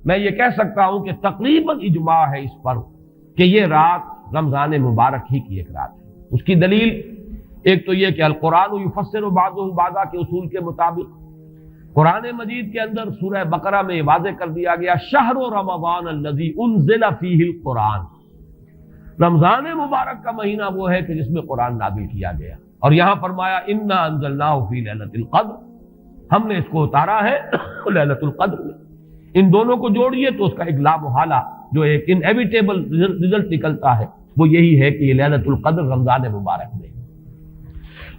میں یہ کہہ سکتا ہوں کہ تقریباً اجماع ہے اس پر کہ یہ رات رمضان مبارک ہی کی ایک رات ہے۔ اس کی دلیل ایک تو یہ کہ القرآن یفسر بعضہ بعضا کے اصول کے مطابق قرآن مجید کے اندر سورہ بقرہ میں واضح کر دیا گیا شہر رمضان الذی انزل فیہ القرآن، رمضان مبارک کا مہینہ وہ ہے کہ جس میں قرآن نازل کیا گیا، اور یہاں فرمایا انا انزلناہ فی لیلۃ القدر، ہم نے اس کو اتارا ہے لیلۃ القدر میں۔ ان دونوں کو جوڑیے تو اس کا ایک لا محالہ جو ایک انیویٹیبل رزلٹ نکلتا ہے وہ یہی ہے کہ یہ لیلۃ القدر رمضان مبارک میں۔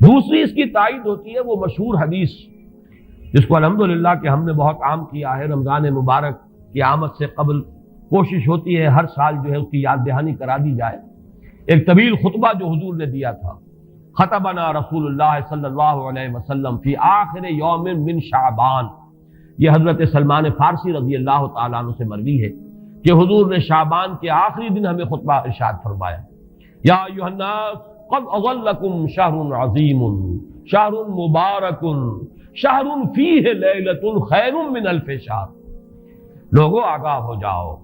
دوسری اس کی تائید ہوتی ہے وہ مشہور حدیث جس کو الحمدللہ کہ ہم نے بہت عام کیا ہے، رمضان مبارک کی آمد سے قبل کوشش ہوتی ہے ہر سال جو ہے اس کی یاد دہانی کرا دی جائے۔ ایک طویل خطبہ جو حضور نے دیا تھا، خطبنا رسول اللہ صلی اللہ علیہ وسلم فی آخر یوم من شعبان، یہ حضرت سلمان فارسی رضی اللہ تعالیٰ عنہ سے مروی ہے کہ حضور نے شعبان کے آخری دن ہمیں خطبہ ارشاد فرمایا، یا ایھا الناس قد اظلکم شہر عظیم شہر مبارک شہر فیہ لیلۃ خیر من الف شہر، لوگوں آگاہ ہو جاؤ،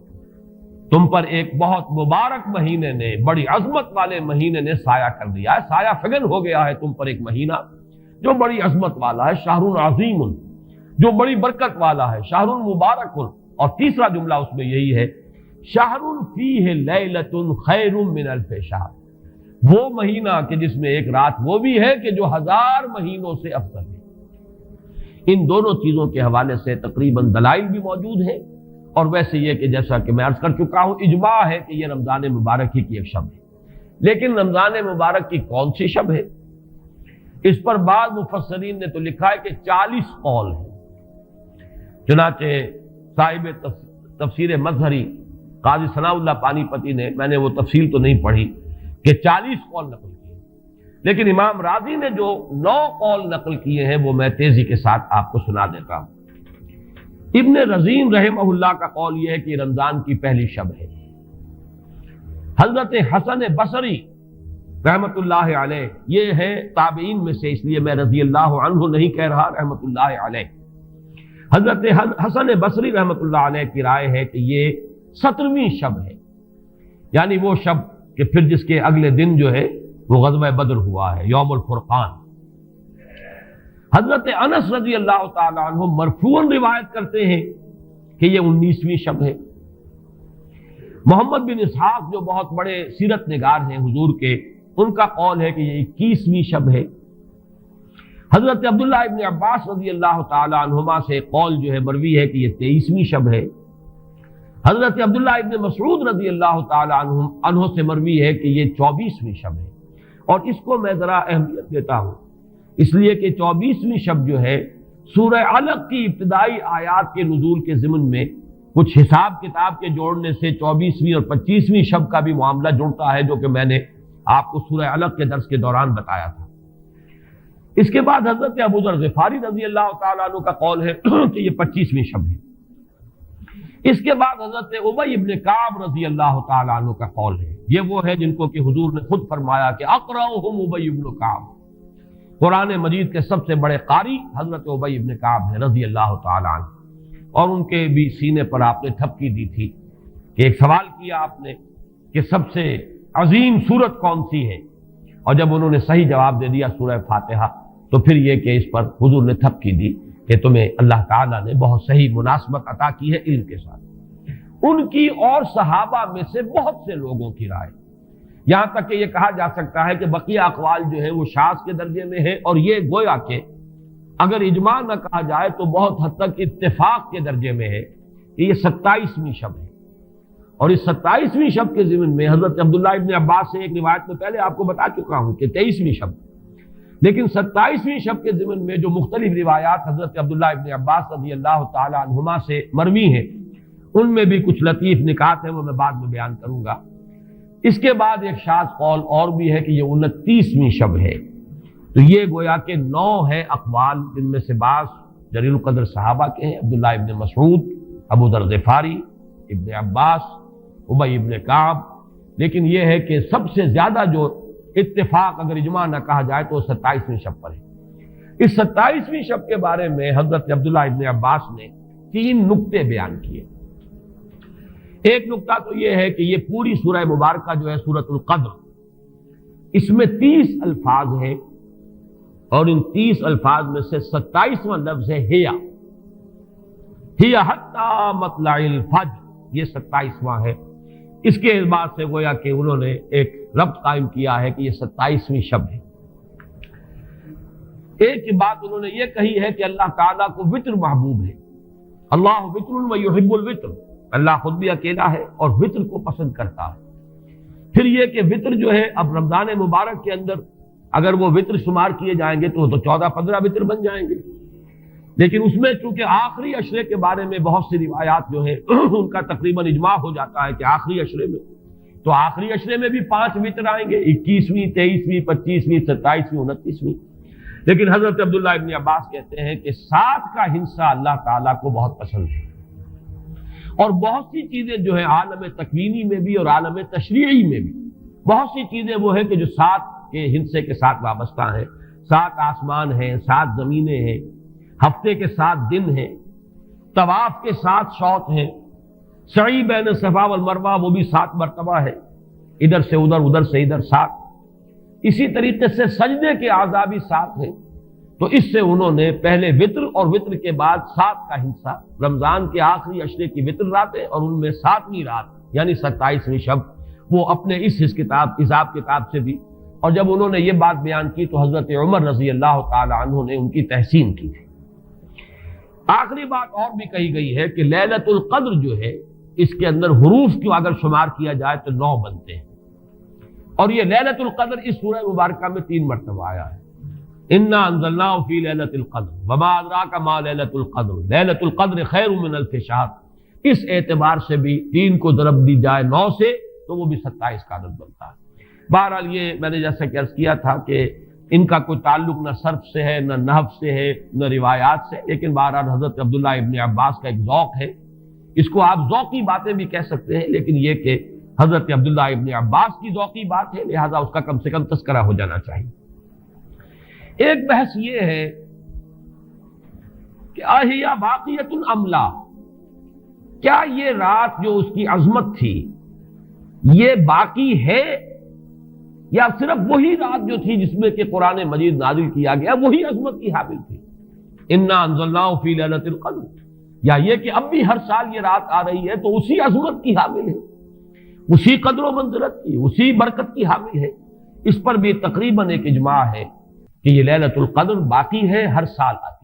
تم پر ایک بہت مبارک مہینے نے، بڑی عظمت والے مہینے نے سایہ کر دیا ہے، سایہ فگن ہو گیا ہے تم پر ایک مہینہ جو بڑی عظمت والا ہے، شہر عظیم جو بڑی برکت والا ہے، شہر مبارک، اور تیسرا جملہ اس میں یہی ہے شہر فیہ لیلۃ خیر من الف شہر، وہ مہینہ کہ جس میں ایک رات وہ بھی ہے کہ جو 1000 مہینوں سے افضل ہے۔ ان دونوں چیزوں کے حوالے سے تقریباً دلائل بھی موجود ہیں، اور ویسے یہ کہ جیسا کہ میں عرض کر چکا ہوں اجماع ہے کہ یہ رمضان مبارک ہی کی ایک شب ہے۔ لیکن رمضان مبارک کی کون سی شب ہے؟ اس پر بعض مفسرین نے تو لکھا ہے کہ 40 قول ہیں۔ چنانچہ صاحب تفسیر مظہری قاضی ثناء اللہ پانی پتی نے، میں نے وہ تفصیل تو نہیں پڑھی، کہ 40 قول نقل کیے، لیکن امام راضی نے جو 9 قول نقل کیے ہیں وہ میں تیزی کے ساتھ آپ کو سنا دیتا ہوں۔ ابن رزین رحمہ اللہ کا قول یہ ہے کہ رمضان کی پہلی شب ہے۔ حضرت حسن بصری رحمت اللہ علیہ، یہ ہے تابعین میں سے، اس لیے میں رضی اللہ عنہ نہیں کہہ رہا، رحمت اللہ علیہ، حضرت حسن بصری رحمت اللہ علیہ کی رائے ہے کہ یہ 17ویں شب ہے، یعنی وہ شب کہ پھر جس کے اگلے دن جو ہے وہ غزوہ بدر ہوا ہے، یوم الفرقان۔ حضرت انس رضی اللہ تعالی عنہ مرفوعاً روایت کرتے ہیں کہ یہ 19ویں شب ہے۔ محمد بن اسحاق جو بہت بڑے سیرت نگار ہیں حضور کے، ان کا قول ہے کہ یہ 21ویں شب ہے۔ حضرت عبداللہ ابن عباس رضی اللہ تعالی عنہما سے قول جو ہے مروی ہے کہ یہ 23ویں شب ہے۔ حضرت عبداللہ ابن مسعود رضی اللہ تعالی عنہ سے مروی ہے کہ یہ 24ویں شب ہے، اور اس کو میں ذرا اہمیت دیتا ہوں اس لیے کہ 24ویں شب جو ہے سورہ علق کی ابتدائی آیات کے نزول کے ضمن میں کچھ حساب کتاب کے جوڑنے سے 24ویں اور 25ویں شب کا بھی معاملہ جڑتا ہے، جو کہ میں نے آپ کو سورہ علق کے درس کے دوران بتایا تھا۔ اس کے بعد حضرت ابو ذر غفاری رضی اللہ تعالیٰ عنہ کا قول ہے کہ یہ 25ویں شب ہے۔ اس کے بعد حضرت ابی ابن کعب رضی اللہ تعالیٰ عنہ کا قول ہے، یہ وہ ہے جن کو کہ حضور نے خود فرمایا کہ اقرأہم ابی ابن کعب، قرآن مجید کے سب سے بڑے قاری حضرت ابی ابن کعب ہیں رضی اللہ تعالیٰ عنہ، اور ان کے بھی سینے پر آپ نے تھپکی دی تھی کہ ایک سوال کیا آپ نے کہ سب سے عظیم سورت کون سی ہے، اور جب انہوں نے صحیح جواب دے دیا سورہ فاتحہ، تو پھر یہ کہ اس پر حضور نے تھپکی دی کہ تمہیں اللہ تعالیٰ نے بہت صحیح مناسبت عطا کی ہے علم کے ساتھ۔ ان کی اور صحابہ میں سے بہت سے لوگوں کی رائے، یہاں تک کہ یہ کہا جا سکتا ہے کہ بقیہ اقوال جو ہیں وہ شاذ کے درجے میں ہیں، اور یہ گویا کہ اگر اجماع نہ کہا جائے تو بہت حد تک اتفاق کے درجے میں ہے کہ یہ 27ویں شب ہے۔ اور اس 27ویں شب کے ضمن میں حضرت عبداللہ ابن عباس سے ایک روایت میں پہلے آپ کو بتا چکا ہوں کہ 23ویں شب، لیکن 27ویں شب کے ضمن میں جو مختلف روایات حضرت عبداللہ ابن عباس رضی اللہ تعالی عنہما سے مروی ہیں، ان میں بھی کچھ لطیف نکات ہیں، وہ میں بعد میں بیان کروں گا۔ اس کے بعد ایک شاذ قول اور بھی ہے کہ یہ 29ویں شب ہے۔ تو یہ گویا کہ 9 ہے اقوال، جن میں سے بعض جلیل القدر صحابہ کے ہیں، عبداللہ ابن مسعود، ابو ذر غفاری، ابن عباس، ابی ابن کعب، لیکن یہ ہے کہ سب سے زیادہ جو اتفاق اگر اجماع نہ کہا جائے تو 27ویں شب پر ہے۔ اس 27ویں شب کے بارے میں حضرت عبداللہ ابن عباس نے 3 نکتے بیان کیے۔ ایک نقطہ تو یہ ہے کہ یہ پوری سورہ مبارکہ جو ہے سورۃ القدر، اس میں 30 الفاظ ہیں، اور ان 30 الفاظ میں سے 27واں لفظ ہے ہی حتی مطلع الفجر، یہ 27واں ہے۔ اس کے اعتبار سے گویا کہ انہوں نے ایک ربط قائم کیا ہے کہ یہ 27ویں شب ہے۔ ایک بات انہوں نے یہ کہی ہے کہ اللہ تعالیٰ کو وطر محبوب ہے، اللہ وطر و یحب الوطر، اللہ خود بھی اکیلا ہے اور وطر کو پسند کرتا ہے۔ پھر یہ کہ وطر جو ہے اب رمضان مبارک کے اندر اگر وہ وطر شمار کیے جائیں گے تو 14-15 وطر بن جائیں گے، لیکن اس میں چونکہ آخری عشرے کے بارے میں بہت سی روایات جو ہے ان کا تقریباً اجماع ہو جاتا ہے کہ آخری عشرے میں، تو آخری عشرے میں بھی 5 وطر آئیں گے، 21ویں، 23ویں، 25ویں، 27ویں، 29ویں۔ لیکن حضرت عبداللہ ابن عباس کہتے ہیں کہ 7 کا ہندسہ اللہ تعالیٰ کو بہت پسند ہے، اور بہت سی چیزیں جو ہیں عالم تکوینی میں بھی اور عالم تشریعی میں بھی بہت سی چیزیں وہ ہیں کہ جو 7 کے ہندسے کے ساتھ وابستہ ہیں۔ 7 آسمان ہیں، 7 زمینیں ہیں، ہفتے کے 7 دن ہیں، طواف کے 7 شوط ہیں، سعی بین صفا والمروہ وہ بھی 7 مرتبہ ہے، ادھر سے ادھر، ادھر سے ادھر 7۔ اسی طریقے سے سجدے کے اعضاء بھی 7 ہیں، تو اس سے انہوں نے پہلے وطر اور وطر کے بعد 7 کا ہندسہ، رمضان کے آخری عشرے کی وطر راتیں اور ان میں 7ویں رات یعنی 27ویں شب، وہ اپنے اس حساب کتاب سے بھی، اور جب انہوں نے یہ بات بیان کی تو حضرت عمر رضی اللہ تعالی عنہ نے ان کی تحسین کی تھی۔ آخری بات اور بھی کہی گئی ہے کہ لیلۃ القدر جو ہے اس کے اندر حروف کو اگر شمار کیا جائے تو 9 بنتے ہیں، اور یہ لیلۃ القدر اس سورہ مبارکہ میں 3 مرتبہ آیا ہے۔ انا انزلناہ فی لیلۃ القدر وما ادراک ما لیلۃ القدر لیلۃ القدر خیر من الف شہر، اس اعتبار سے بھی 3 کو ضرب دی جائے 9 سے تو وہ بھی 27 کا عدد بنتا ہے۔ بہرحال یہ میں نے جیسا کہ عرض کیا تھا کہ ان کا کوئی تعلق نہ صرف سے ہے، نہ نحو سے ہے، نہ روایات سے، لیکن بہرحال حضرت عبداللہ ابن عباس کا ایک ذوق ہے، اس کو آپ ذوقی باتیں بھی کہہ سکتے ہیں، لیکن یہ کہ حضرت عبداللہ ابن عباس کی ذوقی بات ہے، لہذا اس کا کم سے کم تذکرہ ہو جانا چاہیے۔ ایک بحث یہ ہے کہ اہیا باقیۃ ام لا، کیا یہ رات جو اس کی عظمت تھی یہ باقی ہے، یا صرف وہی رات جو تھی جس میں کہ قرآن مجید نازل کیا گیا وہی عظمت کی حامل تھی؟ انا انزلناہ فی لیلۃ القدر، یا یہ کہ اب بھی ہر سال یہ رات آ رہی ہے تو اسی عظمت کی حامل ہے، اسی قدر و منزلت کی، اسی برکت کی حامل ہے؟ اس پر بھی تقریباً ایک اجماع ہے کہ یہ لیلۃ القدر باقی ہے، ہر سال آتی ہے۔